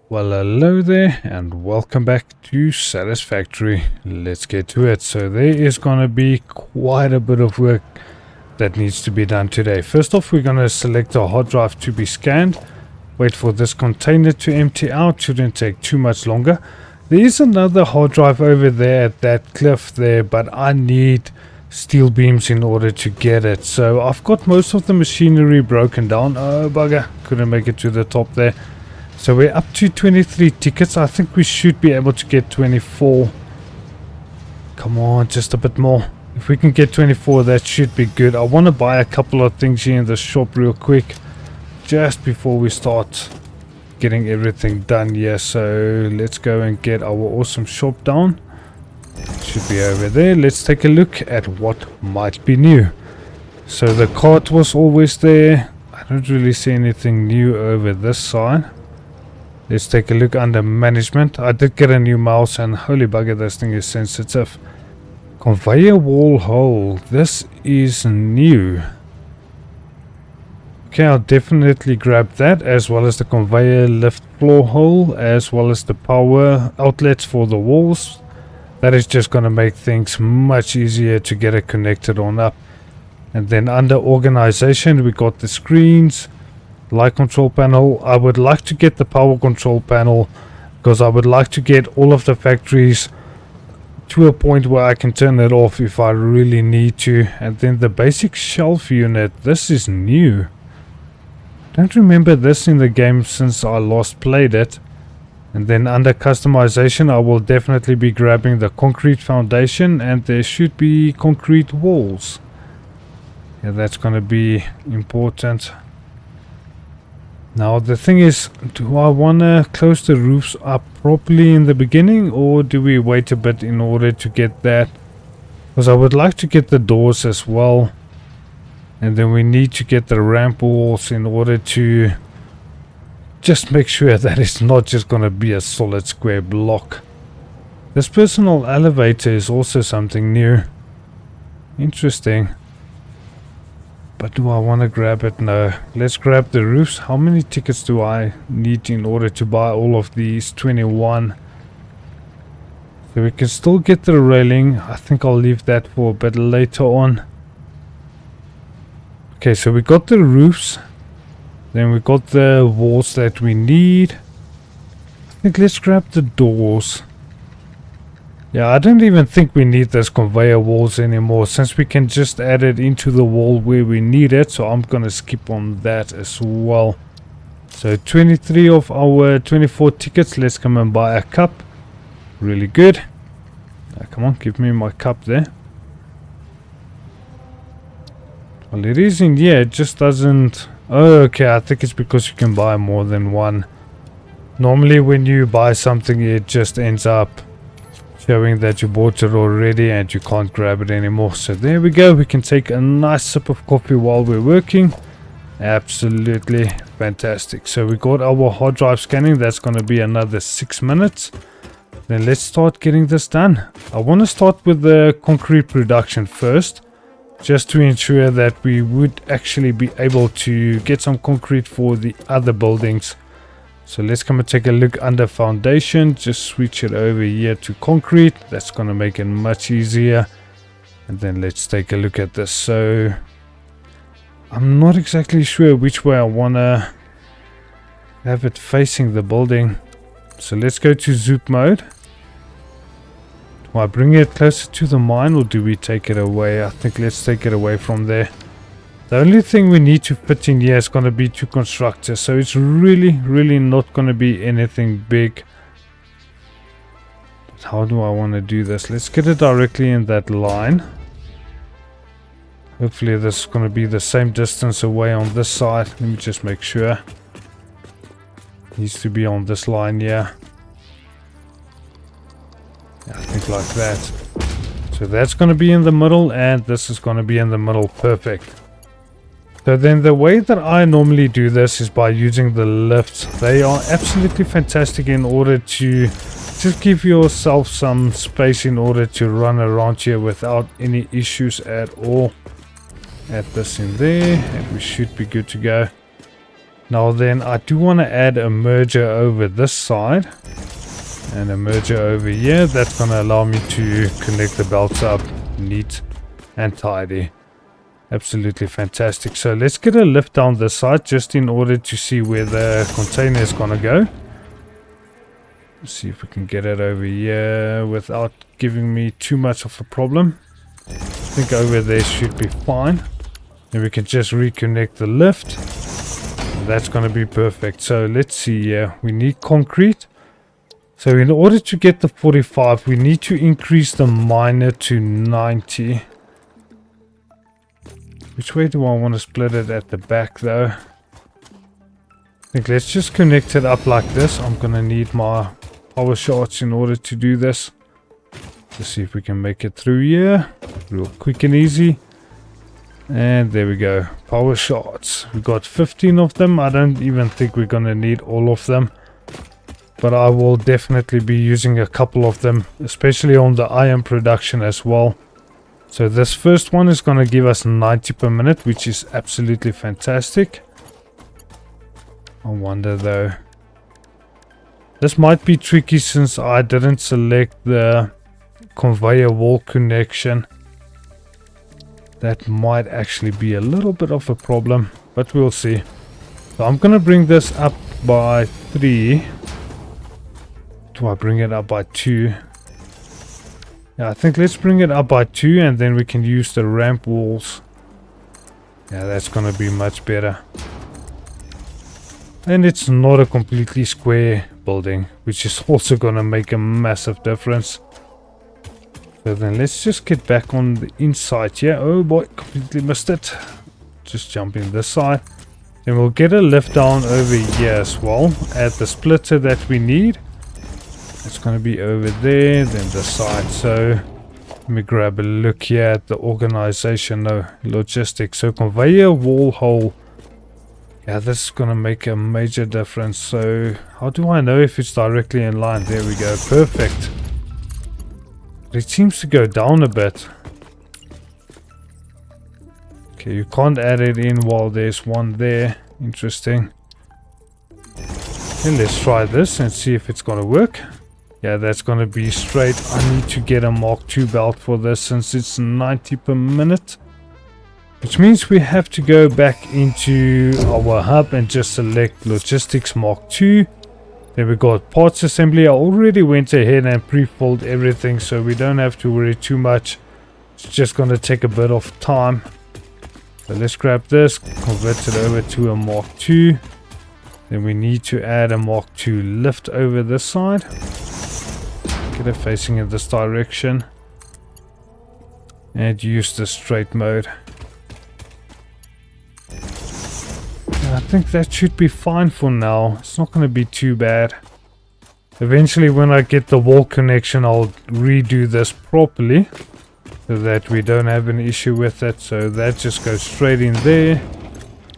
Well, hello there and welcome back to Satisfactory. Let's get to it. So there is going to be quite a bit of work that needs to be done today. First off, we're going to select a hard drive to be scanned. Wait for this container to empty out. Shouldn't take too much longer. There is another hard drive over there at that cliff there, but I need steel beams in order to get it. So I've got most of the machinery broken down. Oh bugger, couldn't make it to the top there. So we're up to 23 tickets. I think we should be able to get 24. Come on, just a bit more. If we can get 24, that should be good. I want to buy a couple of things here in the shop real quick, just before we start getting everything done here. So let's go and get our awesome shop down. It should be over there. Let's take a look at what might be new. So the cart was always there. I don't really see anything new over this side. Let's take a look under management. I did get a new mouse and holy bugger, this thing is sensitive. Conveyor wall hole. This is new. Okay, I'll definitely grab that, as well as the conveyor lift floor hole, as well as the power outlets for the walls. That is just going to make things much easier to get it connected on up. And then under organization, we got the screens. Light control panel. I would like to get the power control panel because I would like to get all of the factories to a point where I can turn it off if I really need to. And then the basic shelf unit. This is new. Don't remember this in the game since I last played it. And then under customization, I will definitely be grabbing the concrete foundation, and there should be concrete walls. Yeah, that's going to be important. Now the thing is, do I want to close the roofs up properly in the beginning, or do we wait a bit in order to get that? Because I would like to get the doors as well. And then we need to get the ramp walls in order to just make sure that it's not just going to be a solid square block. This personal elevator is also something new. Interesting. But do I want to grab it? No. Let's grab the roofs. How many tickets do I need in order to buy all of these? 21. So we can still get the railing. I think I'll leave that for a bit later on. Okay, so we got the roofs. Then we got the walls that we need. I think let's grab the doors. Yeah, I don't even think we need those conveyor walls anymore, since we can just add it into the wall where we need it. So I'm gonna skip on that as well. So 23 of our 24 tickets. Let's come and buy a cup. Really good. Come on, give me my cup there. Well, it is in here, it just doesn't... Oh, okay, I think it's because you can buy more than one. Normally when you buy something, it just ends up showing that you bought it already and you can't grab it anymore. So there we go. We can take a nice sip of coffee while we're working. Absolutely fantastic. So we got our hard drive scanning. That's going to be another 6 minutes. Then let's start getting this done. I want to start with the concrete production first, just to ensure that we would actually be able to get some concrete for the other buildings. So let's come and take a look under foundation. Just switch it over here to concrete. That's going to make it much easier. And then let's take a look at this. So I'm not exactly sure which way I want to have it facing the building. So let's go to zoop mode. Do I bring it closer to the mine, or do we take it away? I think let's take it away from there. The only thing we need to fit in here is going to be 2 constructors, so it's really not going to be anything big. But how do I want to do this? Let's get it directly in that line. Hopefully this is going to be the same distance away on this side. Let me just make sure. Needs to be on this line here. Yeah, I think like that. So that's going to be in the middle, and this is going to be in the middle. Perfect. So then the way that I normally do this is by using the lifts. They are absolutely fantastic in order to just give yourself some space in order to run around here without any issues at all. Add this in there and we should be good to go. Now then, I do want to add a merger over this side and a merger over here. That's going to allow me to connect the belts up neat and tidy. Absolutely fantastic. So let's get a lift down this side just in order to see where the container is going to go. Let's see if we can get it over here without giving me too much of a problem. I think over there should be fine. Then we can just reconnect the lift. That's going to be perfect. So let's see here. We need concrete. So in order to get the 45, we need to increase the miner to 90. Which way do I want to split it at the back though? I think let's just connect it up like this. I'm going to need my power shards in order to do this. Let's see if we can make it through here. Real quick and easy. And there we go. Power shards. We got 15 of them. I don't even think we're going to need all of them. But I will definitely be using a couple of them. Especially on the iron production as well. So this first one is going to give us 90 per minute. Which is absolutely fantastic. I wonder though. This might be tricky since I didn't select the conveyor wall connection. That might actually be a little bit of a problem, but we'll see. So I'm going to bring this up by 3. Do I bring it up by 2? Yeah, I think let's bring it up by 2 and then we can use the ramp walls. Yeah, that's going to be much better. And it's not a completely square building, which is also going to make a massive difference. So then let's just get back on the inside here. Oh boy, completely missed it. Just jump in this side. Then we'll get a lift down over here as well. Add the splitter that we need. It's going to be over there, then the side. So let me grab a look here at the organization. No, logistics. So conveyor wall hole. Yeah, this is going to make a major difference. So how do I know if it's directly in line? There we go. Perfect. It seems to go down a bit. Okay, you can't add it in while there's one there. Interesting. Okay, let's try this and see if it's going to work. Yeah, that's going to be straight. I need to get a Mark II belt for this since it's 90 per minute. Which means we have to go back into our hub and just select Logistics Mark II. Then we got parts assembly. I already went ahead and pre-filled everything, so we don't have to worry too much. It's just going to take a bit of time. So let's grab this, convert it over to a Mark II. Then we need to add a Mark II lift over this side. Get it facing in this direction. And use the straight mode. I think that should be fine for now. It's not going to be too bad. Eventually when I get the wall connection, I'll redo this properly so that we don't have an issue with it. So that just goes straight in there.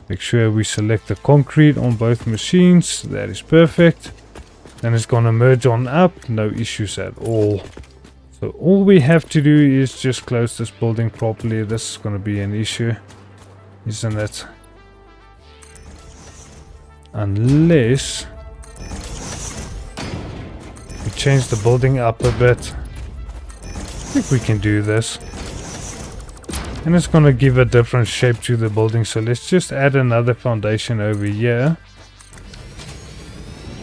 Make sure we select the concrete on both machines. That is perfect. Then it's going to merge on up. No issues at all. So all we have to do is just close this building properly. This is going to be an issue, isn't it? Unless we change the building up a bit. I think we can do this. And it's going to give a different shape to the building. So let's just add another foundation over here.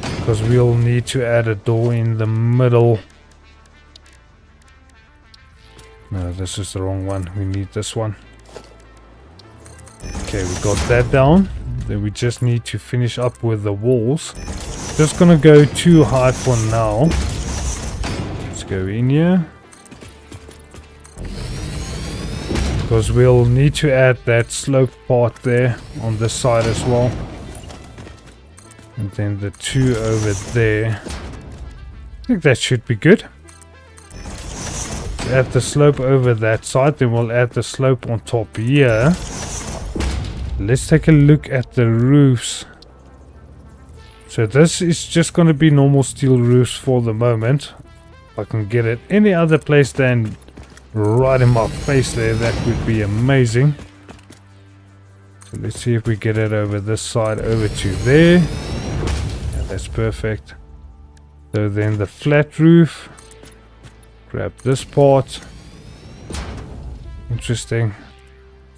Because we'll need to add a door in the middle. No, this is the wrong one. We need this one. Okay, we got that down. Then we just need to finish up with the walls. Just gonna go too high for now. Let's go in here. Because we'll need to add that slope part there on this side as well. And then the 2 over there. I think that should be good. Add the slope over that side, then we'll add the slope on top here. Let's take a look at the roofs. So this is just going to be normal steel roofs for the moment. If I can get it any other place than right in my face there, that would be amazing. So let's see if we get it over this side, over to there. Yeah, that's perfect. So then the flat roof. Grab this part. Interesting.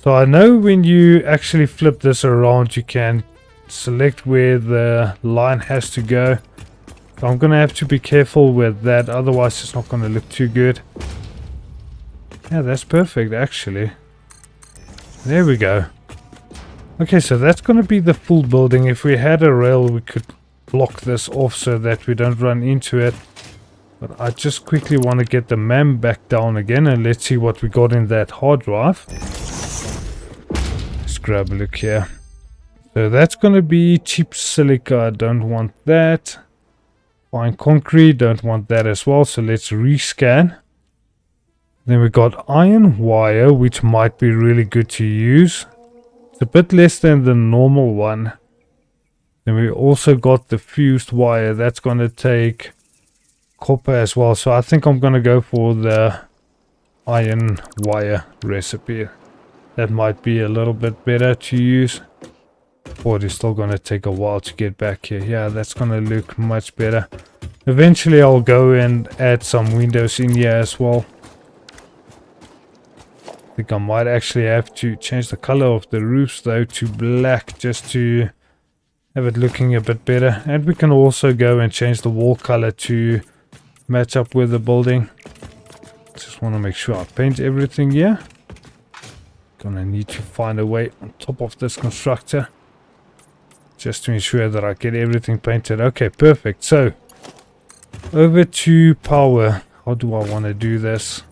So I know when you actually flip this around, you can select where the line has to go. So I'm going to have to be careful with that, otherwise it's not going to look too good. Yeah, that's perfect actually. There we go. Okay, so that's going to be the full building. If we had a rail, we could block this off so that we don't run into it. But I just quickly want to get the MAM back down again, and let's see what we got in that hard drive. Let's grab a look here. So that's going to be cheap silica. I don't want that. Fine concrete, don't want that as well. So let's rescan. Then we got iron wire, which might be really good to use. It's a bit less than the normal one. Then we also got the fused wire. That's going to take copper as well. So I think I'm going to go for the iron wire recipe. That might be a little bit better to use. Or it's still going to take a while to get back here. Yeah, that's going to look much better. Eventually I'll go and add some windows in here as well. I think I might actually have to change the color of the roofs though to black, just to have it looking a bit better. And we can also go and change the wall color to match up with the building. Just want to make sure I paint everything here. Gonna need to find a way on top of this constructor, just to ensure that I get everything painted. Okay, perfect. So over to power. How do I want to do this?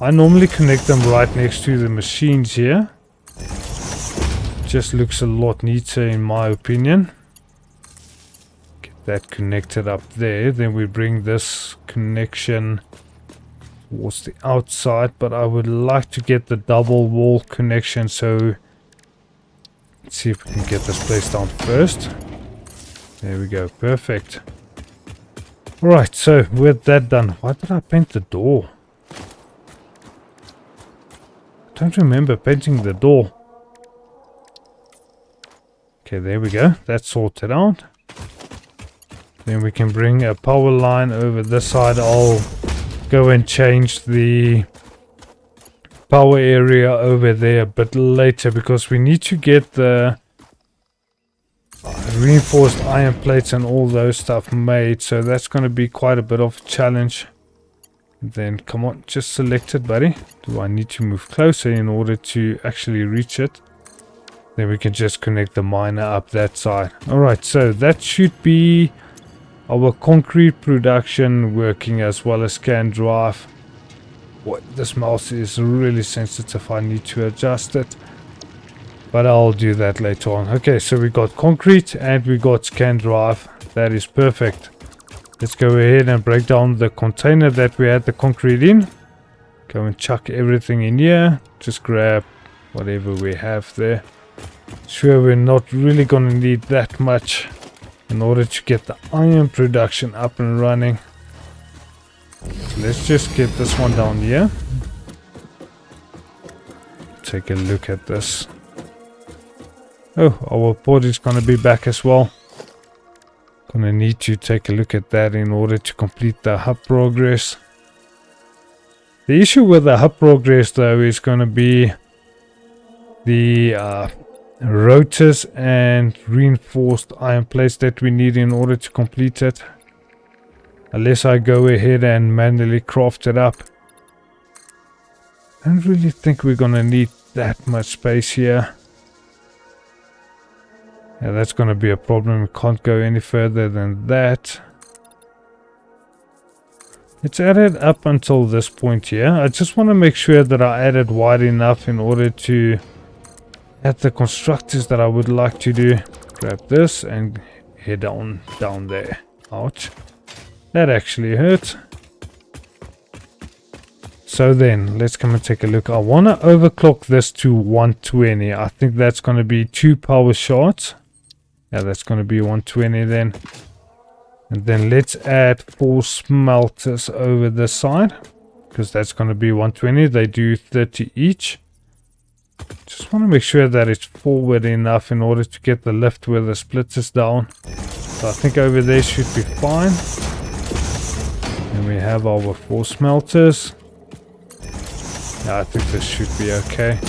I normally connect them right next to the machines here. Just looks a lot neater in my opinion. Get that connected up there. Then we bring this connection towards the outside, but I would like to get the double wall connection. So let's see if we can get this place down first. There we go, perfect. Alright, so with that done, why did I paint the door? I don't remember painting the door. Okay, there we go. That's sorted out. Then we can bring a power line over this side. I'll go and change the power area over there a bit later, because we need to get the reinforced iron plates and all those stuff made. So that's going to be quite a bit of a challenge. Then come on, just select it, buddy. Do I need to move closer in order to actually reach it? Then we can just connect the miner up that side. Alright, so that should be our concrete production working, as well as scan drive. What, this mouse is really sensitive. I need to adjust it, but I'll do that later on. Okay, so we got concrete and we got scan drive. That is perfect. Let's go ahead and break down the container that we had the concrete in. Go and chuck everything in here. Just grab whatever we have there. Sure, we're not really gonna need that much in order to get the iron production up and running. So let's just get this one down here. Take a look at this. Oh, our port is gonna be back as well. Gonna need to take a look at that in order to complete the hub progress. The issue with the hub progress though is gonna be the rotors and reinforced iron plates that we need in order to complete it. Unless I go ahead and manually craft it up. I don't really think we're gonna need that much space here. Yeah, that's going to be a problem. We can't go any further than that. It's added up until this point here. I just want to make sure that I added wide enough in order to add the constructors that I would like to do. Grab this and head on down there. Ouch. That actually hurt. So then, let's come and take a look. I want to overclock this to 120. I think that's going to be 2 power shots. Yeah, that's going to be 120 then. And then let's add 4 smelters over this side, because that's going to be 120. They do 30 each. Just want to make sure that it's forward enough in order to get the lift where the splitters down. So I think over there should be fine. And we have our 4 smelters. Yeah, I think this should be okay.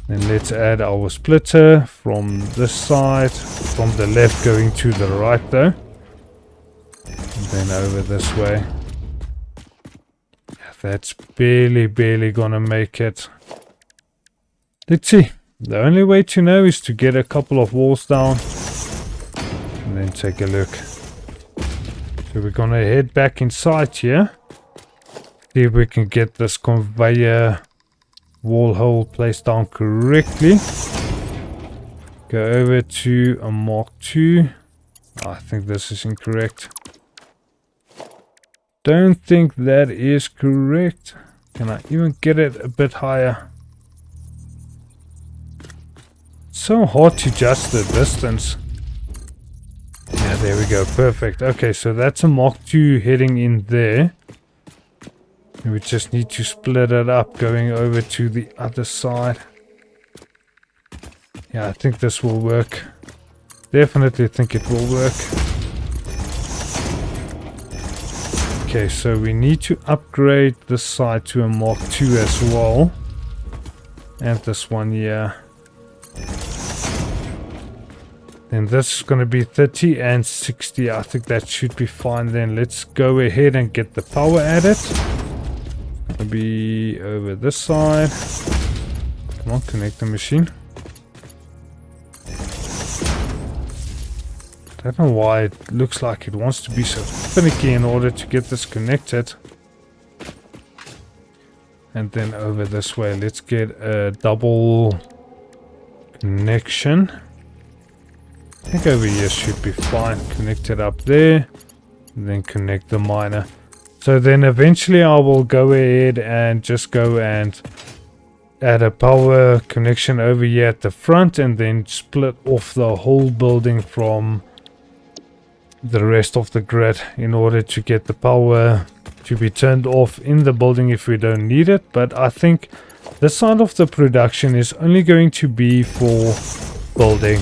Then let's add our splitter from this side, from the left going to the right though. And then over this way. Yeah, that's barely gonna make it. Let's see. The only way to know is to get a couple of walls down and then take a look. So we're gonna head back inside here. See if we can get this conveyor wall hole placed down correctly. Go over to a Mark II. I think this is incorrect. Don't think that is correct. Can I even get it a bit higher? It's so hard to adjust the distance. Yeah, there we go. Perfect. Okay, so that's a Mark II heading in there. We just need to split it up going over to the other side. Yeah, I think this will work. Definitely think it will work. Okay, so we need to upgrade this side to a Mark II as well. And this one, yeah. Then this is going to be 30 and 60. I think that should be fine then. Let's go ahead and get the power added. It'll be over this side. Come on, connect the machine. I don't know why it looks like it wants to be so finicky in order to get this connected. And then over this way, let's get a double connection. I think over here should be fine. Connect it up there. And then connect the miner. So then eventually I will go ahead and just go and add a power connection over here at the front. And then split off the whole building from the rest of the grid in order to get the power to be turned off in the building if we don't need it. But I think this side of the production is only going to be for building.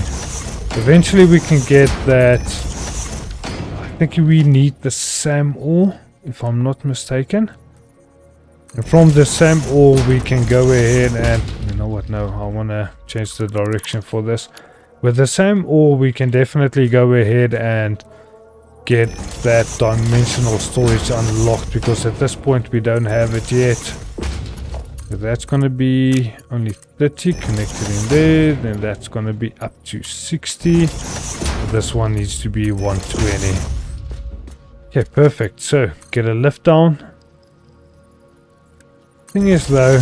Eventually we can get that. I think we need the SAM ore, if I'm not mistaken. And from the SAM ore we can go ahead and, you know what, no, I want to change the direction for this. With the SAM ore we can definitely go ahead and get that dimensional storage unlocked, because at this point we don't have it yet. So that's going to be only 30 connected in there, then that's going to be up to 60. This one needs to be 120. Okay, perfect. So get a lift down. Thing is though,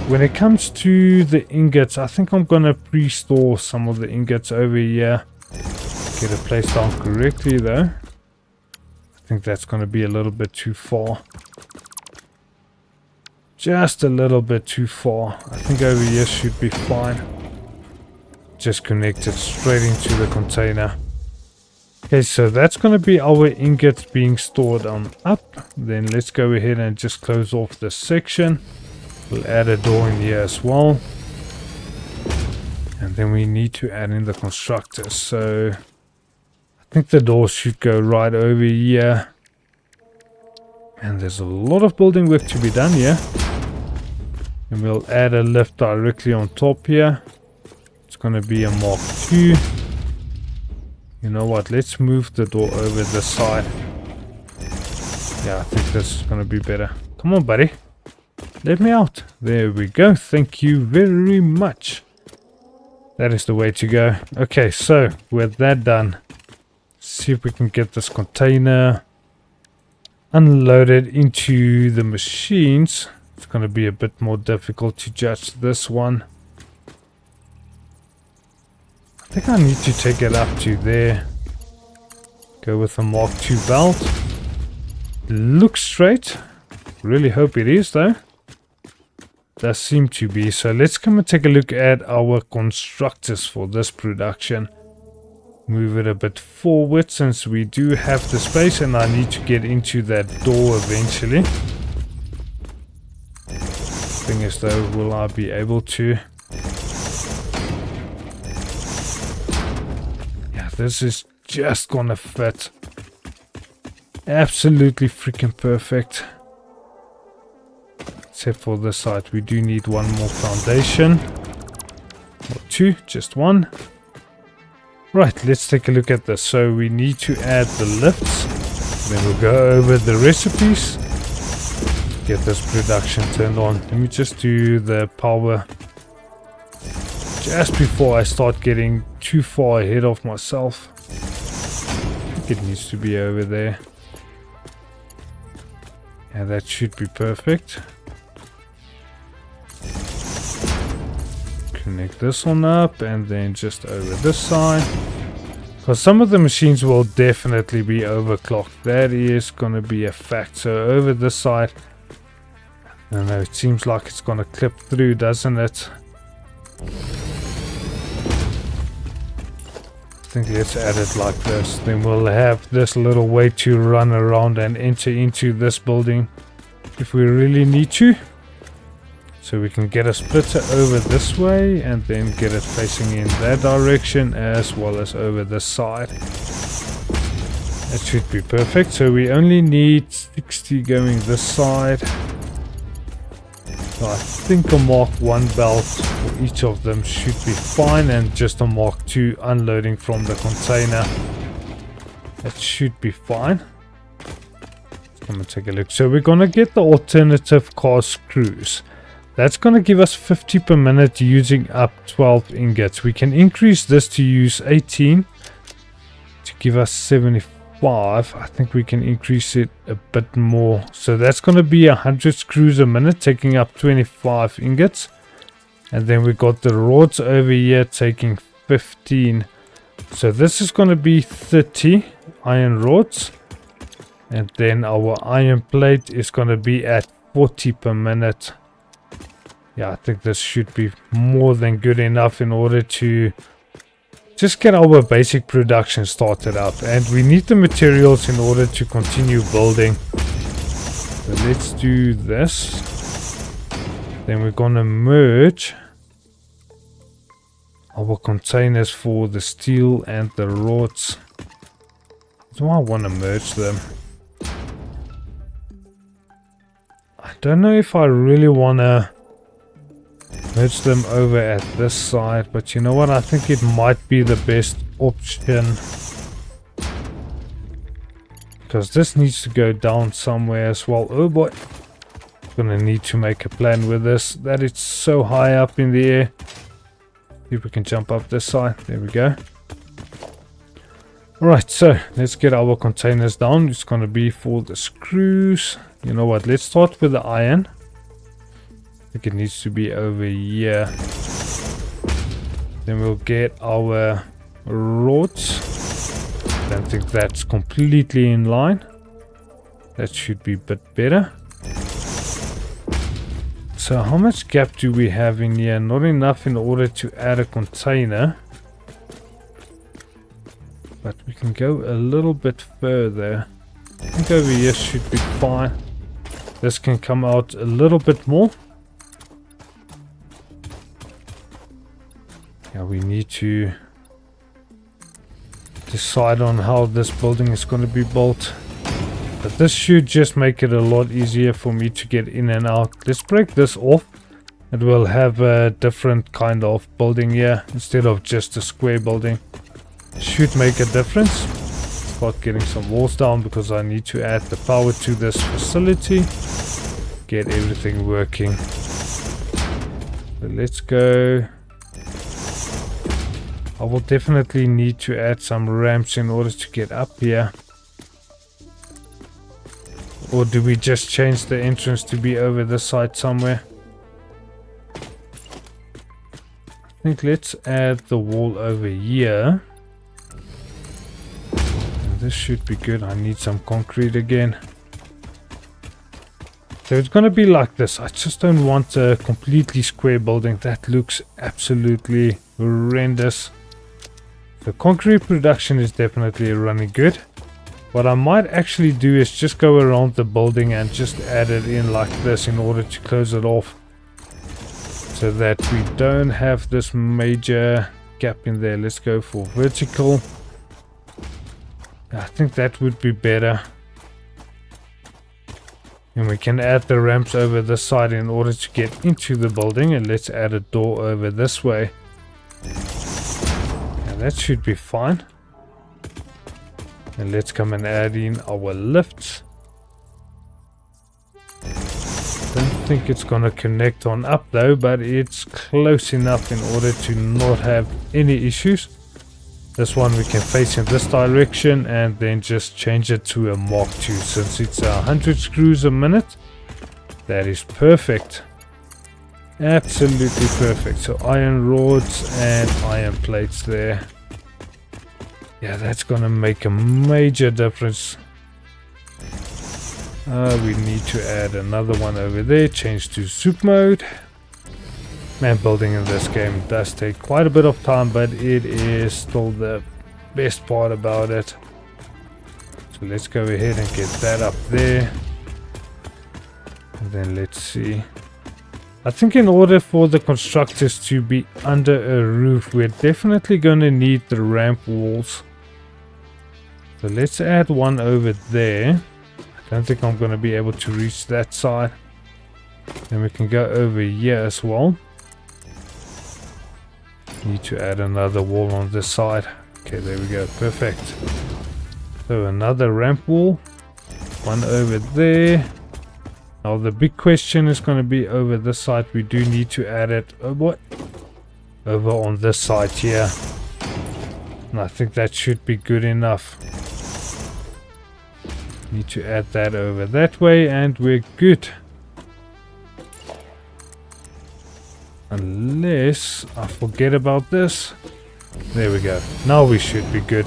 when it comes to the ingots, I think I'm going to pre-store some of the ingots over here. Get it placed down correctly though. I think that's going to be a little bit too far. Just a little bit too far. I think over here should be fine. Just connect it straight into the container. Okay, so that's going to be our ingots being stored on up. Then let's go ahead and just close off this section. We'll add a door in here as well. And then we need to add in the constructor. So I think the door should go right over here. And there's a lot of building work to be done here. And we'll add a lift directly on top here. It's going to be a Mark II. You know what? Let's move the door over this side. Yeah, I think this is going to be better. Come on, buddy. Let me out. There we go. Thank you very much. That is the way to go. Okay, so with that done, see if we can get this container unloaded into the machines. It's going to be a bit more difficult to judge this one. I think I need to take it up to there. Go with a Mark II belt. Looks straight. Really hope it is though. Does seem to be. So let's come and take a look at our constructors for this production. Move it a bit forward since we do have the space, and I need to get into that door eventually. Thing is though, will I be able to? Yeah, this is just gonna fit. Absolutely freaking perfect. Except for this side, we do need one more foundation. Or two, just one. Right, let's take a look at this. So we need to add the lifts. Then we'll go over the recipes. Get this production turned on. Let me just do the power just before I start getting too far ahead of myself. I think it needs to be over there. Yeah, that should be perfect. Connect this one up and then just over this side. Because some of the machines will definitely be overclocked. That is going to be a fact. So over this side, I don't know, it seems like it's going to clip through, doesn't it? I think let's add it like this. Then we'll have this little way to run around and enter into this building if we really need to. So we can get a splitter over this way and then get it facing in that direction as well as over this side. That should be perfect. So we only need 60 going this side. So I think a Mark 1 belt for each of them should be fine, and just a Mark 2 unloading from the container. That should be fine. Come and take a look. So we're going to get the alternative car screws. That's going to give us 50 per minute using up 12 ingots. We can increase this to use 18 to give us 75. I think we can increase it a bit more. So that's going to be 100 screws a minute, taking up 25 ingots. And then we got the rods over here taking 15. So this is going to be 30 iron rods. And then our iron plate is going to be at 40 per minute. Yeah, I think this should be more than good enough in order to just get our basic production started up. And we need the materials in order to continue building. So let's do this. Then we're going to merge our containers for the steel and the rods. Do I want to merge them? I don't know if I really want to merge them over at this side, but you know what, I think it might be the best option, because this needs to go down somewhere as well. Oh boy, gonna need to make a plan with this, that it's so high up in the air. See if we can jump up this side. There we go. Alright, so let's get our containers down. It's gonna be for the screws. You know what, let's start with the iron. I think it needs to be over here. Then we'll get our rods. Don't think that's completely in line. That should be a bit better. So how much gap do we have in here? Not enough in order to add a container. But we can go a little bit further. I think over here should be fine. This can come out a little bit more. Yeah, we need to decide on how this building is going to be built. But this should just make it a lot easier for me to get in and out. Let's break this off. And we'll have a different kind of building here instead of just a square building. Should make a difference. Start getting some walls down because I need to add the power to this facility. Get everything working. So let's go. I will definitely need to add some ramps in order to get up here. Or do we just change the entrance to be over this side somewhere? I think let's add the wall over here. And this should be good. I need some concrete again. So it's going to be like this. I just don't want a completely square building. That looks absolutely horrendous. The concrete production is definitely running good. What I might actually do is just go around the building and just add it in like this in order to close it off. so that we don't have this major gap in there. Let's go for vertical. I think that would be better. And we can add the ramps over this side in order to get into the building. And let's add a door over this way. And that should be fine. And let's come and add in our lifts. Don't think it's gonna connect on up though, but it's close enough in order to not have any issues. This one we can face in this direction and then just change it to a Mark II. Since it's 100 screws a minute, that is perfect. Absolutely perfect. So iron rods and iron plates there. Yeah, that's gonna make a major difference. We need to add another one over there. Change to soup mode. Man, building in this game does take quite a bit of time, but it is still the best part about it. So let's go ahead and get that up there. And then let's see. I think in order for the constructors to be under a roof, we're definitely going to need the ramp walls. So let's add one over there. I don't think I'm going to be able to reach that side. Then we can go over here as well. Need to add another wall on this side. Okay, there we go. Perfect. So another ramp wall. One over there. Now the big question is going to be over this side. We do need to add it over on this side here. And I think that should be good enough. Need to add that over that way and we're good. Unless I forget about this. There we go. Now we should be good.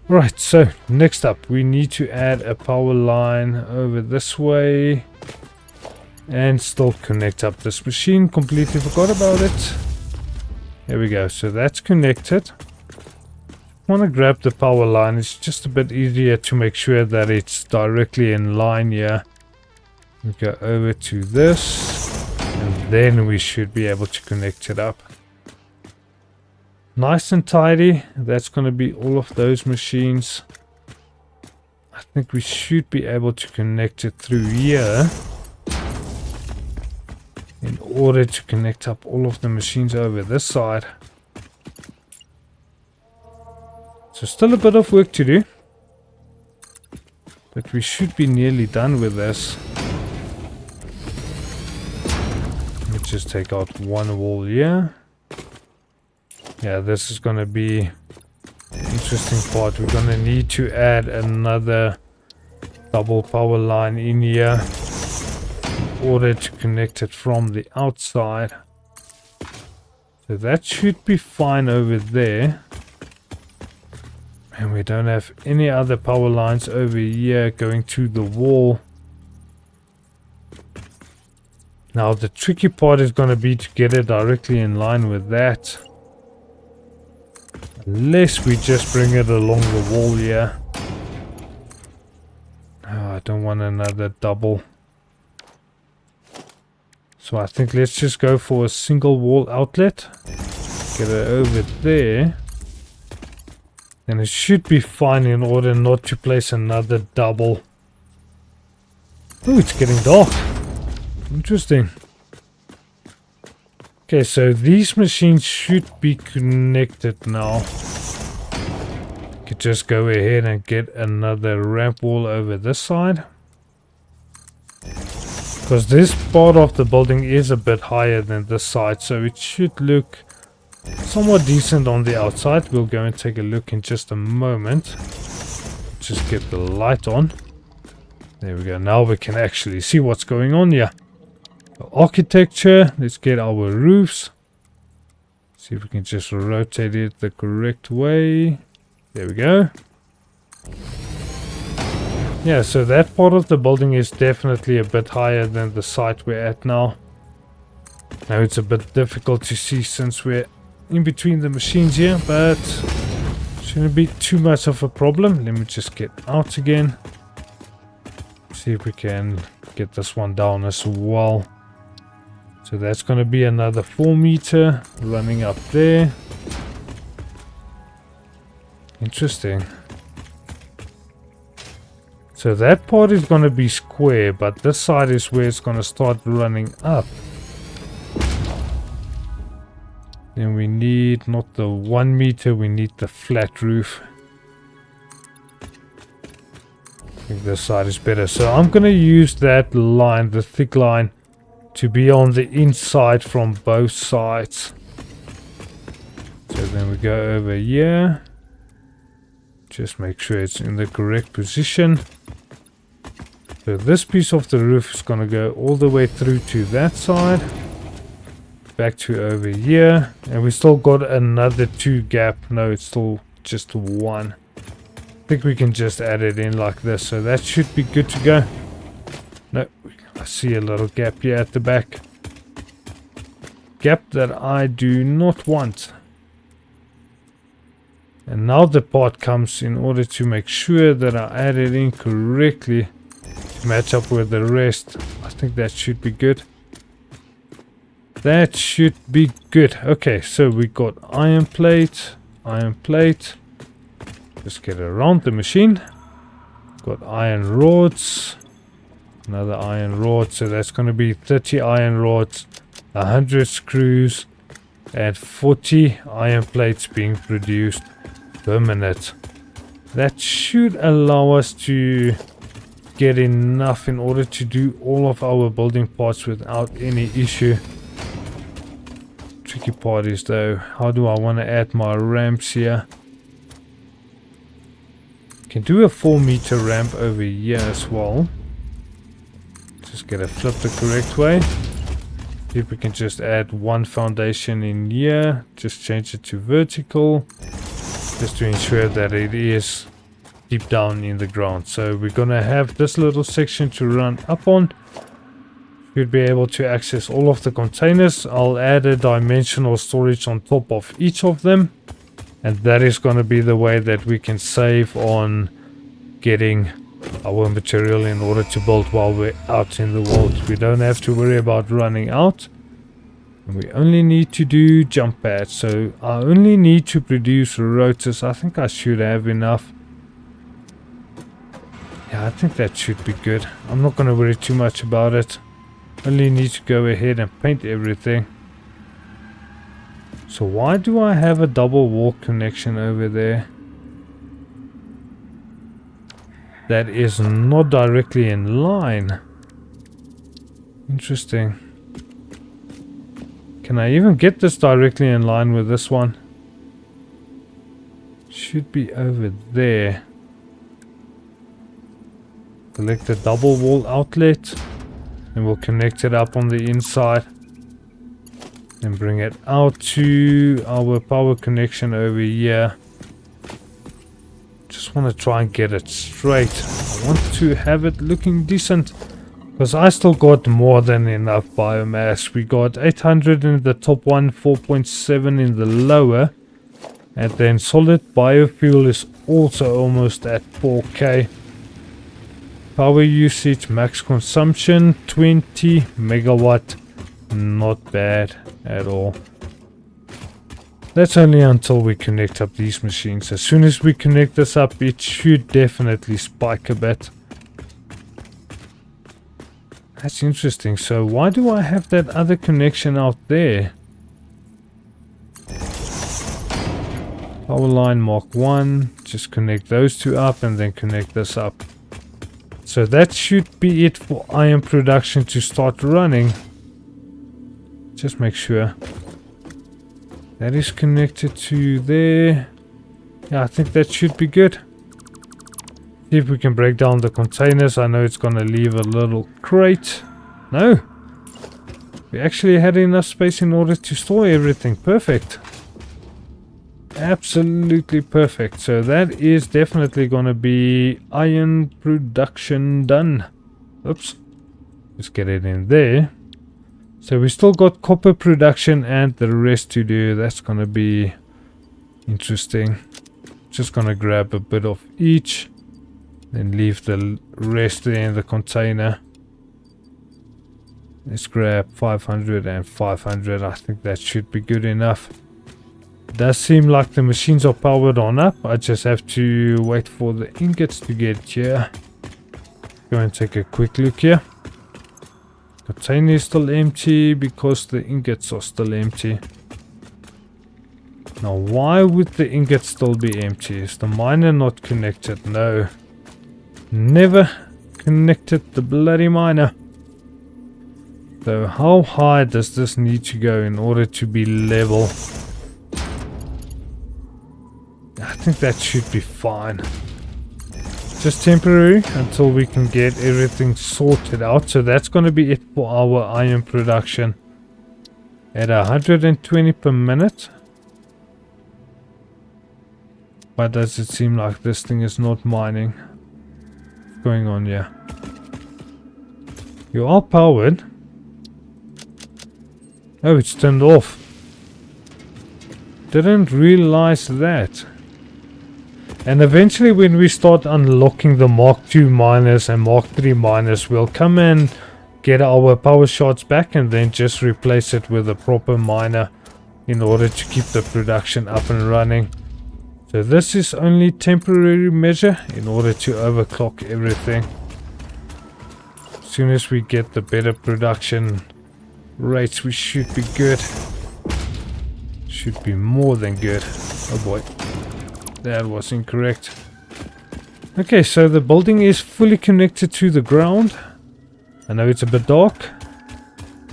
Right, so next up we need to add a power line over this way. And still connect up this machine. Completely forgot about it. There we go. So that's connected. I want to grab the power line. It's just a bit easier to make sure that it's directly in line here. We go over to this. And then we should be able to connect it up. Nice and tidy. That's going to be all of those machines. I think we should be able to connect it through here. In order to connect up all of the machines over this side. So still a bit of work to do. But we should be nearly done with this. Let's just take out one wall here. Yeah, this is going to be the interesting part. We're going to need to add another double power line in here in order to connect it from the outside. So that should be fine over there. And we don't have any other power lines over here going to the wall. Now the tricky part is going to be to get it directly in line with that. Unless we just bring it along the wall here. Oh, I don't want another double. So I think let's just go for a single wall outlet. Get it over there. And it should be fine in order not to place another double. Oh, it's getting dark. Interesting. Okay, so these machines should be connected now. Could just go ahead and get another ramp wall over this side. Because this part of the building is a bit higher than this side, so it should look somewhat decent on the outside. We'll go and take a look in just a moment. Just get the light on. There we go. Now we can actually see what's going on here. Architecture. Let's get our roofs. See if we can just rotate it the correct way. There we go. Yeah, so that part of the building is definitely a bit higher than the site we're at now. Now it's a bit difficult to see since we're in between the machines here, but shouldn't be too much of a problem. Let me just get out again. See if we can get this one down as well. So that's going to be another 4 meter running up there. Interesting. So that part is going to be square, but this side is where it's going to start running up. Then we need not the 1 meter, we need the flat roof. I think this side is better. So I'm going to use that line, the thick line, to be on the inside from both sides. So then we go over here. Just make sure it's in the correct position. So this piece of the roof is going to go all the way through to that side. Back to over here. And we still got another 2 gap. No, it's still just 1. I think we can just add it in like this. So that should be good to go. No, I see a little gap here at the back. Gap that I do not want. And now the part comes in order to make sure that I add it in correctly. Match up with the rest. I think that should be good. That should be good. Okay, so we got iron plate. Iron plate. Just get around the machine. Got iron rods. Another iron rod. So that's going to be 30 iron rods, 100 screws, and 40 iron plates being produced per minute. That should allow us to get enough in order to do all of our building parts without any issue. Tricky part is though, how do I want to add my ramps here? Can do a 4 meter ramp over here as well. Just gotta flip the correct way. See if we can just add 1 foundation in here. Just change it to vertical. Just to ensure that it is deep down in the ground. So we're gonna have this little section to run up on. Should be able to access all of the containers. I'll add a dimensional storage on top of each of them. And that is going to be the way that we can save on getting our material in order to build while we're out in the world. We don't have to worry about running out. And we only need to do jump pads. So I only need to produce rotors. I think I should have enough. Yeah, I think that should be good. I'm not going to worry too much about it. Only need to go ahead and paint everything. So why do I have a double wall connection over there? That is not directly in line. Interesting. Can I even get this directly in line with this one? Should be over there. Select the double wall outlet. And we'll connect it up on the inside. And bring it out to our power connection over here. Just want to try and get it straight. I want to have it looking decent. Because I still got more than enough biomass. We got 800 in the top one, 4.7 in the lower. And then solid biofuel is also almost at 4k. Power usage, max consumption, 20 megawatt. Not bad at all. That's only until we connect up these machines. As soon as we connect this up, it should definitely spike a bit. That's interesting. So why do I have that other connection out there? Power line Mark 1. Just connect those two up and then connect this up. So that should be it for iron production to start running. Just make sure. That is connected to there. Yeah, I think that should be good. See if we can break down the containers. I know it's going to leave a little crate. No. We actually had enough space in order to store everything. Perfect. Absolutely perfect. So that is definitely going to be iron production done. Oops. Let's get it in there. So we still got copper production and the rest to do. That's going to be interesting. Just going to grab a bit of each. Then leave the rest there in the container. Let's grab 500 and 500. I think that should be good enough. It does seem like the machines are powered on up. I just have to wait for the ingots to get here. Go and take a quick look here. Container is still empty because the ingots are still empty. Now, why would the ingot still be empty? Is the miner not connected? No. Never connected the bloody miner. So how high does this need to go in order to be level? I think that should be fine. Just temporary until we can get everything sorted out. So that's going to be it for our iron production. At 120 per minute. Why does it seem like this thing is not mining? What's going on here? You are powered. Oh, it's turned off. Didn't realize that. And eventually when we start unlocking the Mark II miners and Mark III miners, we'll come and get our power shards back and then just replace it with a proper miner in order to keep the production up and running. So this is only temporary measure in order to overclock everything. As soon as we get the better production rates, we should be good. Should be more than good. Oh boy, that was incorrect. Okay, so the building is fully connected to the ground. I know it's a bit dark,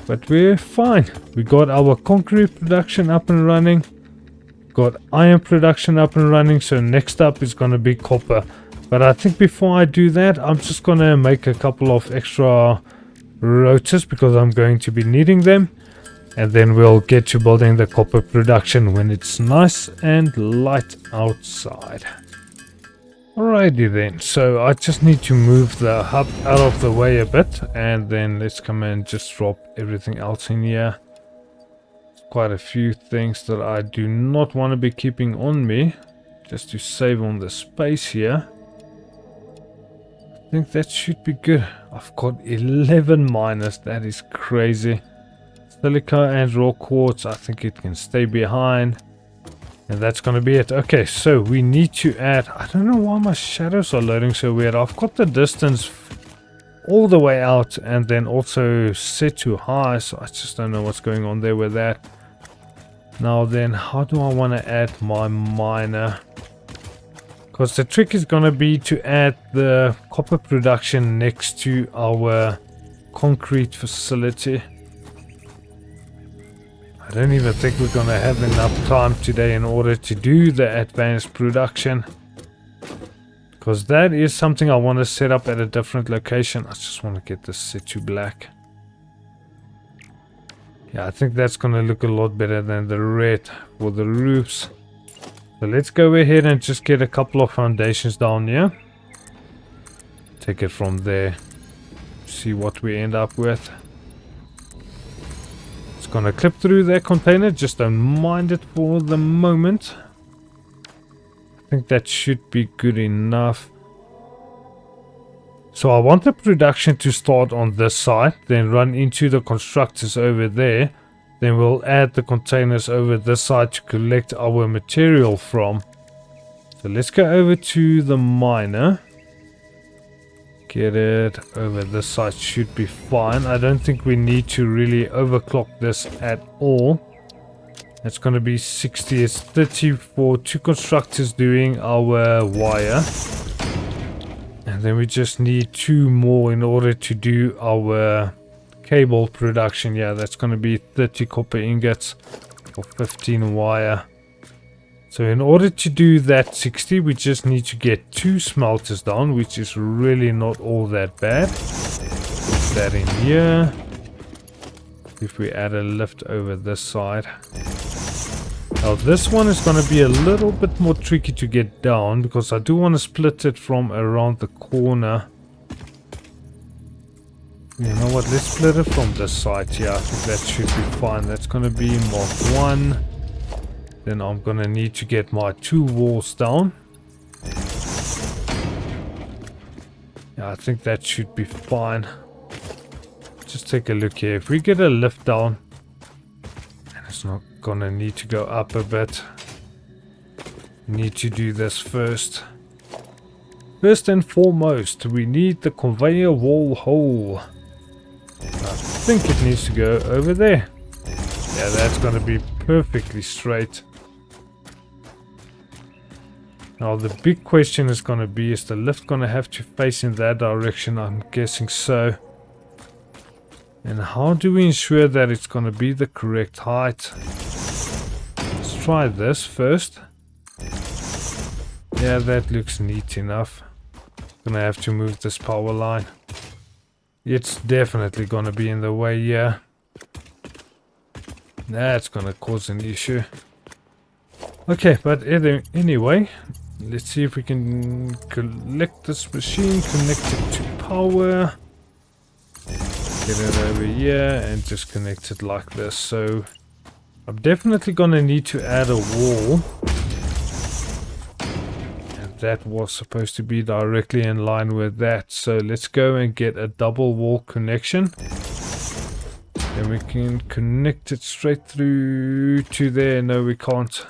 but we're fine. We got our concrete production up and running. Got iron production up and running. So next up is going to be copper. But I think before I do that, I'm just going to make a couple of extra rotors because I'm going to be needing them. And then we'll get to building the copper production when it's nice and light outside. Alrighty then, so I just need to move the hub out of the way a bit, and then let's come and just drop everything else in here. Quite a few things that I do not want to be keeping on me, just to save on the space here. I think that should be good. I've got 11 miners, that is crazy. Silica and raw quartz, I think it can stay behind. And that's going to be it. Okay, so we need to add... I don't know why my shadows are loading so weird. I've got the distance all the way out and then also set to high. So I just don't know what's going on there with that. Now then, how do I want to add my miner? Because the trick is going to be to add the copper production next to our concrete facility. I don't even think we're going to have enough time today in order to do the advanced production. Because that is something I want to set up at a different location. I just want to get this set to black. Yeah, I think that's going to look a lot better than the red for the roofs. So let's go ahead and just get a couple of foundations down here. Take it from there. See what we end up with. Gonna clip through that container, just don't mind it for the moment. I think that should be good enough. So I want the production to start on this side, then run into the constructors over there. Then we'll add the containers over this side to collect our material from. So let's go over to the miner. Get it over this side, should be fine. I don't think we need to really overclock this at all. It's going to be 60. It's 30 for two constructors doing our wire. And then we just need two more in order to do our cable production. Yeah, that's going to be 30 copper ingots for 15 wire. So in order to do that 60, we just need to get 2 smelters down, which is really not all that bad. Put that in here. If we add a lift over this side. Now this one is going to be a little bit more tricky to get down, because I do want to split it from around the corner. You know what, let's split it from this side here. I think that should be fine. That's going to be Mark 1. Then I'm gonna need to get my 2 walls down. Yeah, I think that should be fine. just take a look here. If we get a lift down, and it's not gonna need to go up a bit. Need to do this first. First and foremost, we need the conveyor wall hole. I think it needs to go over there. Yeah, that's gonna be perfectly straight. Now the big question is gonna be, is the lift gonna have to face in that direction? I'm guessing so. And how do we ensure that it's gonna be the correct height? Let's try this first. Yeah, that looks neat enough. Gonna have to move this power line. It's definitely gonna be in the way, yeah. That's gonna cause an issue. Okay, but anyway, let's see if we can collect this machine, connect it to power. Get it over here and just connect it like this. So I'm definitely gonna need to add a wall. And that was supposed to be directly in line with that. So let's go and get a double wall connection. And we can connect it straight through to there. No, we can't.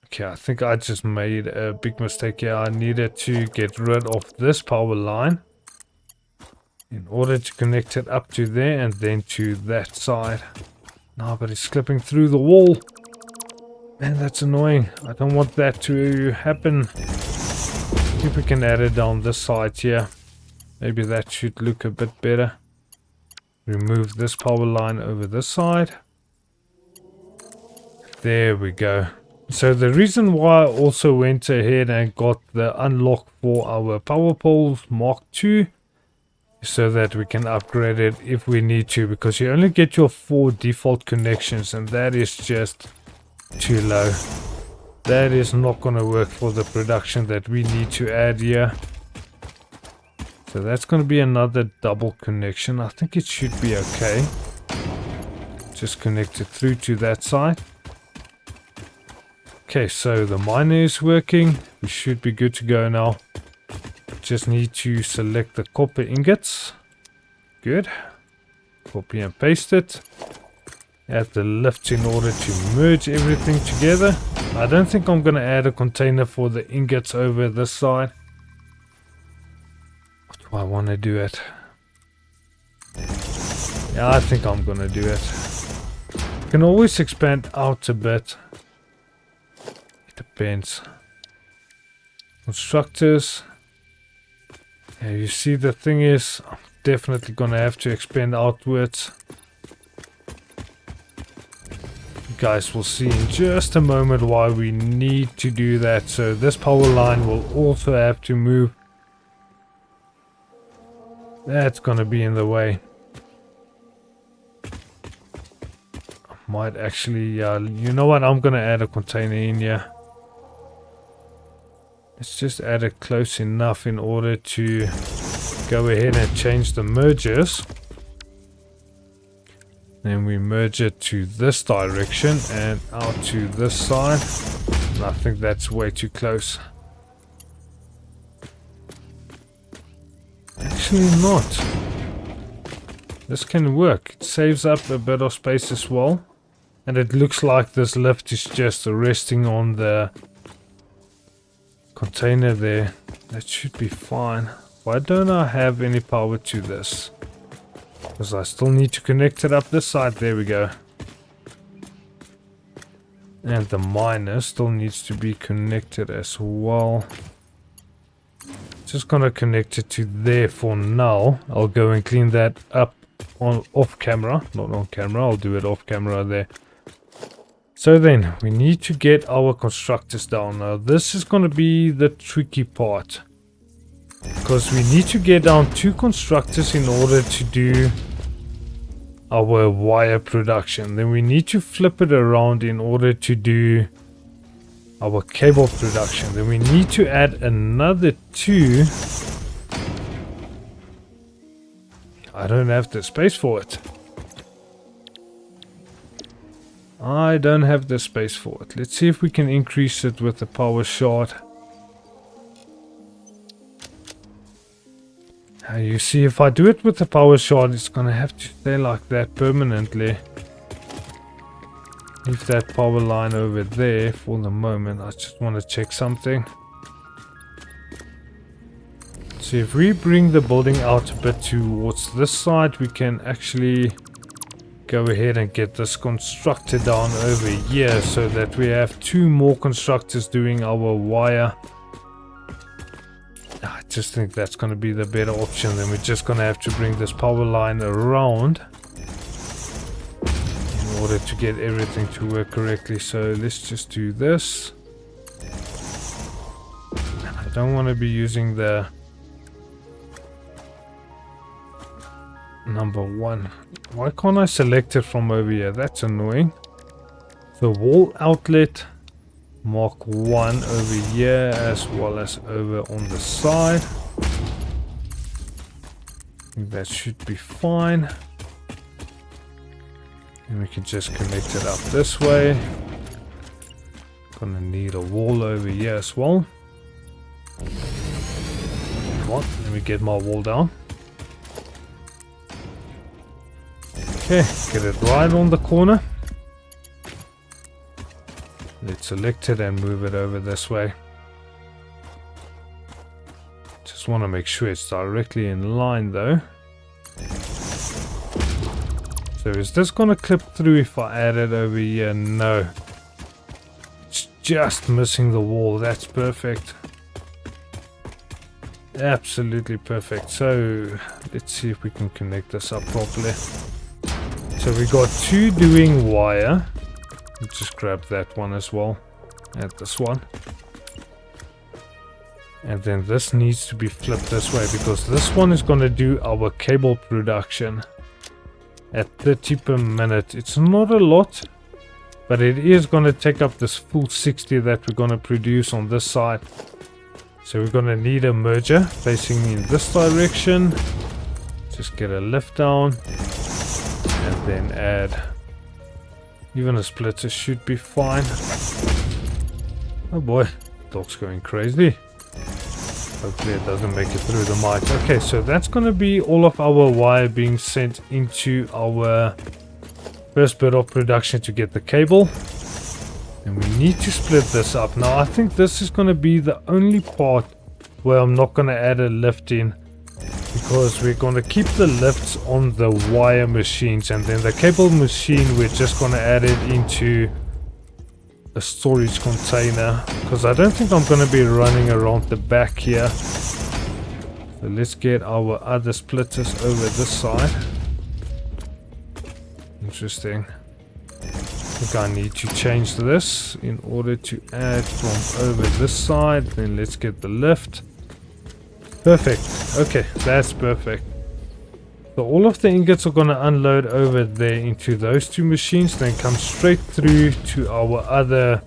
Okay, I think I just made a big mistake here. I needed to get rid of this power line in order to connect it up to there and then to that side. No, but it's slipping through the wall. Man, that's annoying. I don't want that to happen. See if we can add it down this side here. Maybe that should look a bit better. Remove this power line over this side. There we go. So the reason why I also went ahead and got the unlock for our power poles Mark II is so that we can upgrade it if we need to, because you only get your 4 default connections and that is just too low. That is not going to work for the production that we need to add here. So that's going to be another double connection. I think it should be okay. Just connect it through to that side. Okay, so the miner is working. We should be good to go now. Just need to select the copper ingots. Good. Copy and paste it. Add the lifts in order to merge everything together. I don't think I'm going to add a container for the ingots over this side. What do I want to do it? Yeah, I think I'm going to do it. You can always expand out a bit. Depends. Constructors. Yeah, you see, the thing is, I'm definitely gonna have to expand outwards. You guys will see in just a moment why we need to do that. So this power line will also have to move. That's gonna be in the way. I might actually, you know what, I'm gonna add a container in here. Let's just add it close enough in order to go ahead and change the mergers. Then we merge it to this direction and out to this side. And I think that's way too close. Actually not. This can work. It saves up a bit of space as well. And it looks like this lift is just resting on the container there. That should be fine. Why don't I have any power to this? Because I still need to connect it up this side. There we go. And the miner still needs to be connected as well. Just gonna connect it to there for now. I'll go and clean that up off camera. Not on camera, I'll do it off camera there. So then, we need to get our constructors down. Now this is going to be the tricky part. Because we need to get down 2 constructors in order to do our wire production. Then we need to flip it around in order to do our cable production. Then we need to add another 2. I don't have the space for it. I don't have the space for it. Let's see if we can increase it with the power shard. You see, if I do it with the power shard, it's gonna have to stay like that permanently. Leave that power line over there for the moment. I just want to check something. So if we bring the building out a bit towards this side, we can actually go ahead and get this constructed down over here so that we have 2 more constructors doing our wire. I just think that's going to be the better option. Then we're just going to have to bring this power line around in order to get everything to work correctly. So let's just do this. I don't want to be using the number 1. Why can't I select it from over here? That's annoying. The wall outlet Mark 1 over here as well as over on the side. I think that should be fine. And we can just connect it up this way. Gonna need a wall over here as well. Come on, let me get my wall down. Okay, get it right on the corner. Let's select it and move it over this way. Just want to make sure it's directly in line though. So is this going to clip through if I add it over here? No. It's just missing the wall. That's perfect. Absolutely perfect. So let's see if we can connect this up properly. So we got 2 doing wire. Let's just grab that one as well. Add this one. And then this needs to be flipped this way because this one is going to do our cable production at 30 per minute. It's not a lot, but it is going to take up this full 60 that we're going to produce on this side. So we're going to need a merger facing in this direction. Just get a lift down and then add. Even a splitter should be fine. Oh boy, dog's going crazy. Hopefully it doesn't make it through the mic. Okay, so that's going to be all of our wire being sent into our first bit of production to get the cable. And we need to split this up. Now I think this is going to be the only part where I'm not going to add a lift in, because we're going to keep the lifts on the wire machines, and then the cable machine we're just going to add it into a storage container, because I don't think I'm going to be running around the back here. So let's get our other splitters over this side. Interesting. I think I need to change this in order to add from over this side. Then let's get the lift. Perfect. Okay, that's perfect. So all of the ingots are going to unload over there into those 2 machines, then come straight through to our other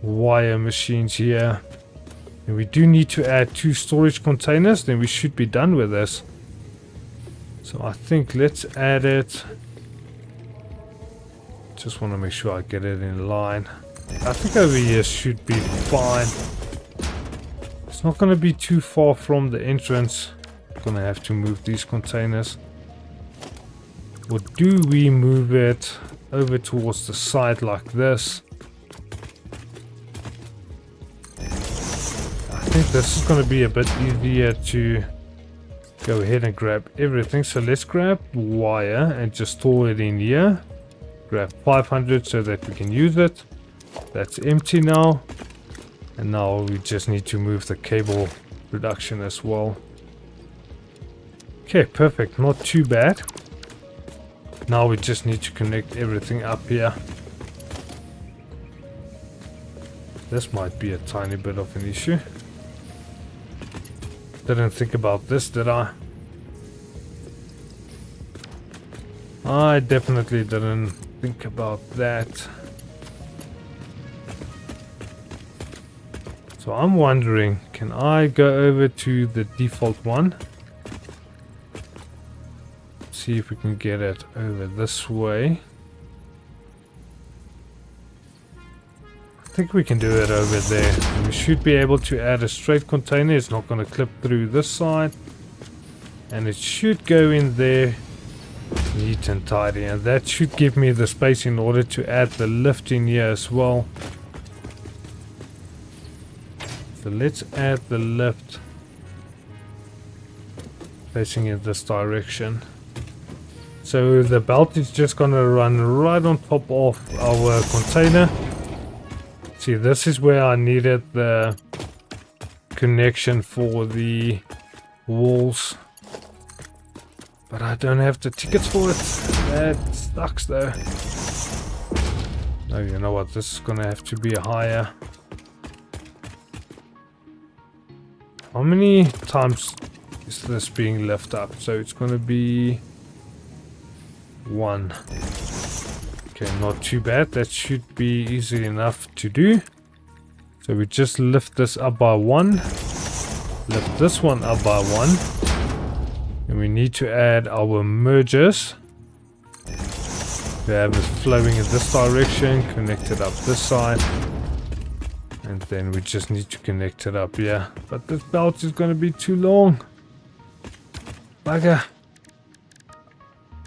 wire machines here. And we do need to add 2 storage containers, then we should be done with this. So I think let's add it. Just want to make sure I get it in line. I think over here should be fine. It's not going to be too far from the entrance. Going to have to move these containers. Or do we move it over towards the side like this? I think this is going to be a bit easier to go ahead and grab everything. So let's grab wire and just store it in here. Grab 500 so that we can use it. That's empty now. And now we just need to move the cable production as well. Okay, perfect. Not too bad. Now we just need to connect everything up here. This might be a tiny bit of an issue. Didn't think about this, did I? I definitely didn't think about that. So I'm wondering, can I go over to the default one? See if we can get it over this way. I think we can do it over there. We should be able to add a straight container. It's not going to clip through this side. And it should go in there neat and tidy, and that should give me the space in order to add the lift in here as well. So let's add the lift facing in this direction. So the belt is just gonna run right on top of our container. See, this is where I needed the connection for the walls, but I don't have the tickets for it. That sucks though. Oh, you know what? This is gonna have to be higher. How many times is this being lifted up? So it's gonna be 1. Okay, not too bad. That should be easy enough to do. So we just lift this up by 1. Lift this one up by 1. And we need to add our mergers. We have it flowing in this direction, connect it up this side. And then we just need to connect it up here. But this belt is going to be too long. Bugger.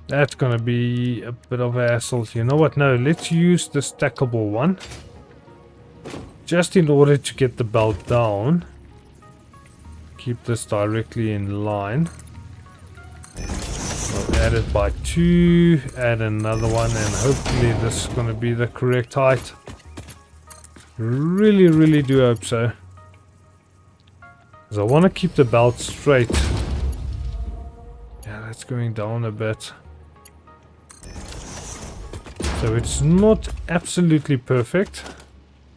That's going to be a bit of a hassle. You know what? No, let's use the stackable one. Just in order to get the belt down. Keep this directly in line. We'll add it by 2. Add another one. And hopefully this is going to be the correct height. Really do hope so. Because I want to keep the belt straight. Yeah, that's going down a bit. So it's not absolutely perfect.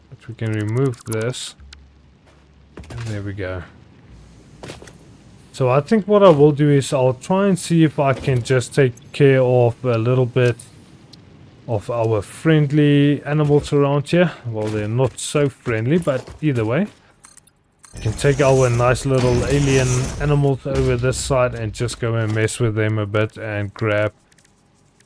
But we can remove this. And there we go. So I think what I will do is I'll try and see if I can just take care of a little bit of our friendly animals around here. Well, they're not so friendly, but either way. We can take our nice little alien animals over this side and just go and mess with them a bit and grab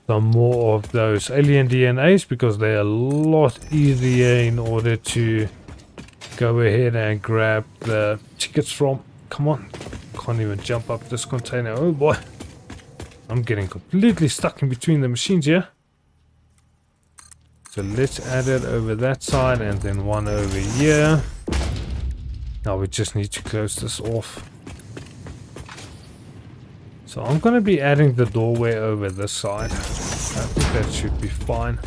some more of those alien DNAs, because they're a lot easier in order to go ahead and grab the tickets from. Come on. Can't even jump up this container. Oh boy. I'm getting completely stuck in between the machines here. So let's add it over that side and then one over here. Now we just need to close this off. So I'm going to be adding the doorway over this side. I think that should be fine.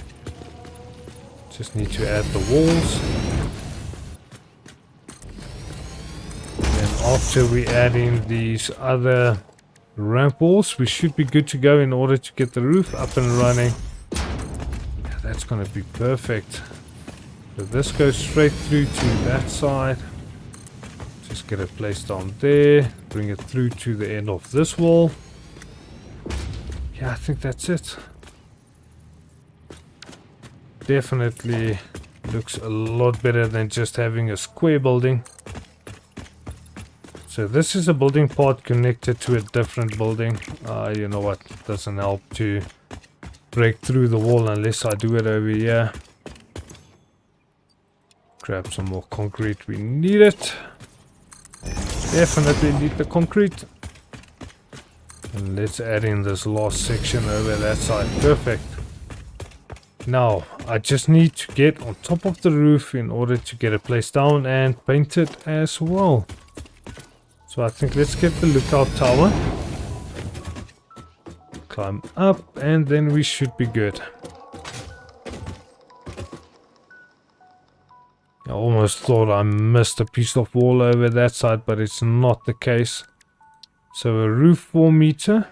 Just need to add the walls. And after we add in these other ramp walls, we should be good to go in order to get the roof up and running. Yeah, that's going to be perfect. So this goes straight through to that side. Just get it placed on there. Bring it through to the end of this wall. Yeah, I think that's it. Definitely looks a lot better than just having a square building. So this is a building part connected to a different building. You know what? It doesn't help to break through the wall unless I do it over here. Grab some more concrete. We need it. Definitely need the concrete. And let's add in this last section over that side. Perfect. Now, I just need to get on top of the roof in order to get it placed down and paint it as well. So I think let's get the lookout tower. Climb up and then we should be good. I almost thought I missed a piece of wall over that side, but it's not the case. So a roof 4 meter.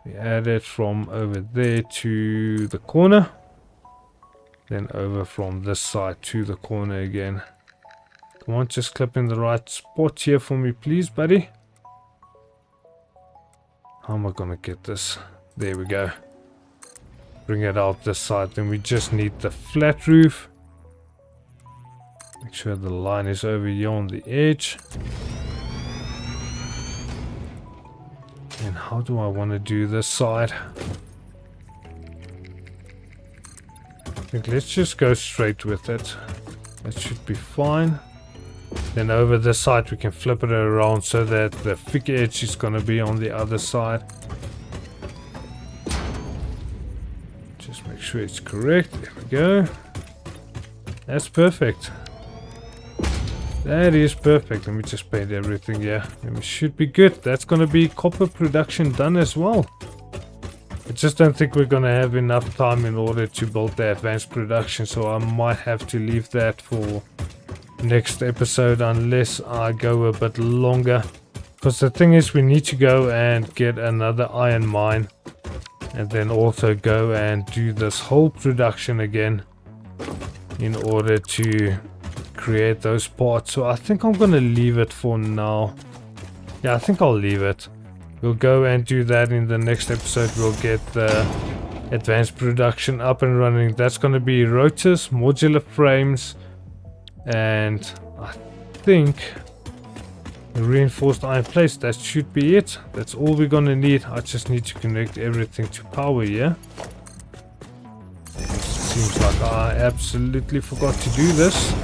We add it from over there to the corner. Then over from this side to the corner again. Come on, just clip in the right spot here for me, please, buddy. How am I gonna get this? There we go. Bring it out this side. Then we just need the flat roof. Make sure the line is over here on the edge. And how do I want to do this side? I think let's just go straight with it. That should be fine. Then over this side we can flip it around so that the thick edge is going to be on the other side. Just make sure it's correct. There we go. That's perfect. That is perfect. Let me just paint everything here. And we should be good. That's going to be copper production done as well. I just don't think we're going to have enough time in order to build the advanced production. So I might have to leave that for next episode unless I go a bit longer. Because the thing is, we need to go and get another iron mine. And then also go and do this whole production again in order to create those parts. So I think I'm gonna leave it for now. Yeah, I think I'll leave it. We'll go and do that in the next episode. We'll get the advanced production up and running. That's gonna be rotors, modular frames, and I think the reinforced iron plates. That should be it. That's all we're gonna need. I just need to connect everything to power, yeah? Seems like I absolutely forgot to do this.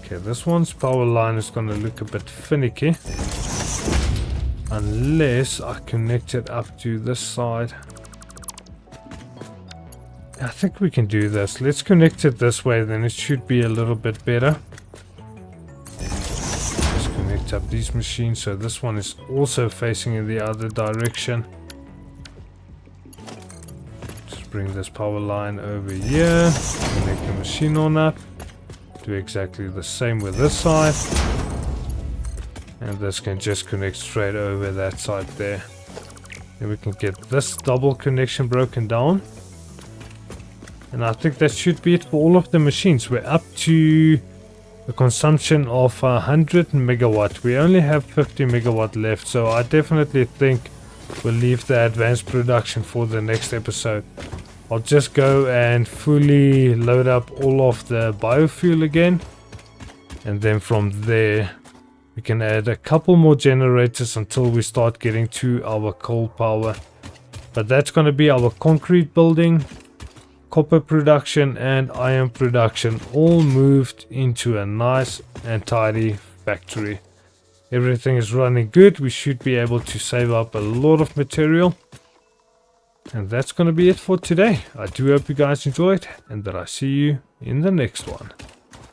Okay, this one's power line is gonna look a bit finicky unless I connect it up to this side. I think we can do this. Let's connect it this way, then it should be a little bit better. Let's connect up these machines so this one is also facing in the other direction. Just bring this power line over here, connect the machine on up. Do exactly the same with this side, and this can just connect straight over that side there. Then we can get this double connection broken down, and I think that should be it for all of the machines. We're up to a consumption of 100 megawatt. We only have 50 megawatt left, so I definitely think we'll leave the advanced production for the next episode. I'll just go and fully load up all of the biofuel again, and then from there we can add a couple more generators until we start getting to our coal power. But that's going to be our concrete building, copper production and iron production all moved into a nice and tidy factory. Everything is running good. We should be able to save up a lot of material. And that's going to be it for today. I do hope you guys enjoyed and that I see you in the next one.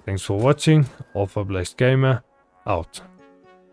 Thanks for watching. Alpha Blessed Gamer out.